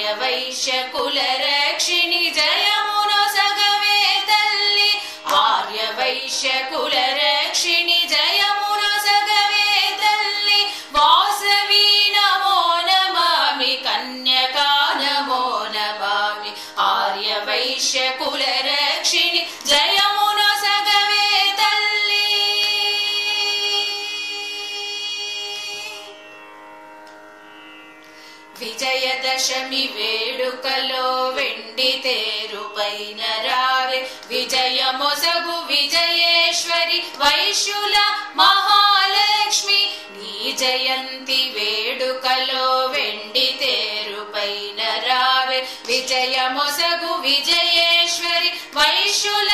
ఆర్యవైశ్య కుల రక్షిణి జయమునొసగవే తల్లి ఆర్యవైశ్య కుల రక్షిణి జయమునొసగవే తల్లి వాసవి నమో నమామి కన్యకా నమో నమామి ఆర్యవైశ్య కుల రక్షిణి జయమునొసగవే తల్లి విజయదశమి వేడుకలో వెండి తేరుపైన రావే విజయమొసగు విజయేశ్వరి వైశ్యుల మహాలక్ష్మి నీ జయంతి వేడుకలో వెండి తేరుపైన రావే విజయమొసగు విజయేశ్వరి వైశ్యుల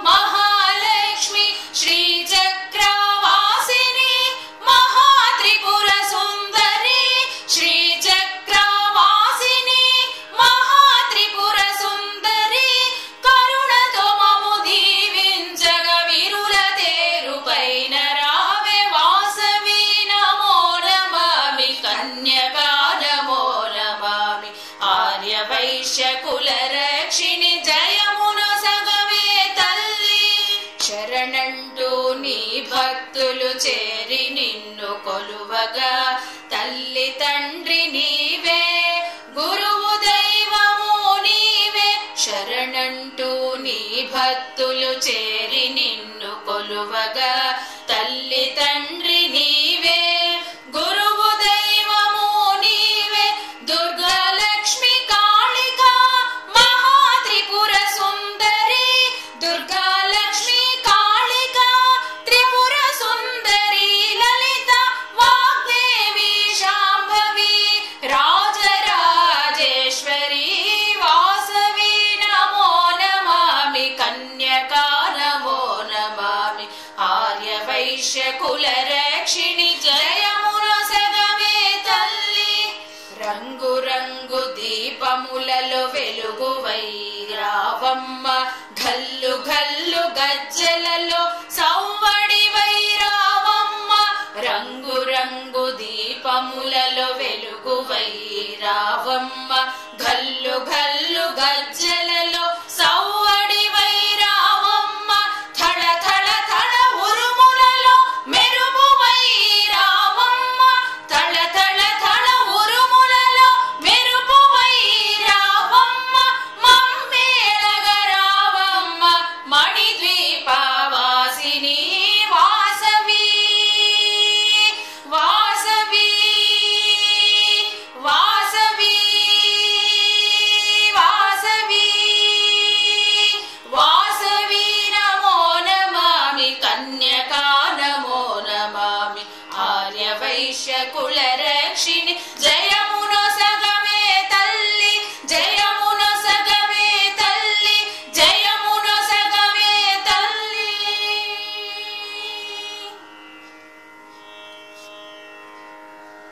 మహాలక్ష్మి శ్రీచక్రవాసిని మహాత్రిపుర సుందరి శ్రీచక్రవాసిని మహాత్రిపుర సుందరి కరుణతో మము దీవించగ విరుల తేరుపైన రావే వాసవి నమో నమామి కన్యకా నమో నమామి ఆర్యవైశ్య కుల రక్షిణి జయమునొసగవే తల్లి శరణంటూ నీ భక్తులు చేరి నిన్ను కొలువగా తల్లి తండ్రి నీవే గురువు దైవము నీవే శరణంటూ నీ భక్తులు చేరి నిన్ను కొలువగా తల్లి తండ్రి నీవే గురువు దైవము నీవే దుర్గా లక్ష్మి కాళికా మహాత్రిపుర సుందరి దుర్గా లక్ష్మి కాళికా త్రిపుర సుందరి లలిత వాగ్దేవి శాంభవి రాజరాజేశ్వరి వాసవి నమో నమామి కన్యకా నమో నమామి ఆర్యవైశ్య కుల రక్షిణి జయమునొసగవే తల్లి రంగు రంగు దీపములలో వెలుగువై రావమ్మ గల్లు గల్లు గజ్జలలో సవ్వడివై రావమ్మ రంగు రంగు దీపములలో వెలుగువై రావమ్మ గల్లు గల్లు గజ్జలలో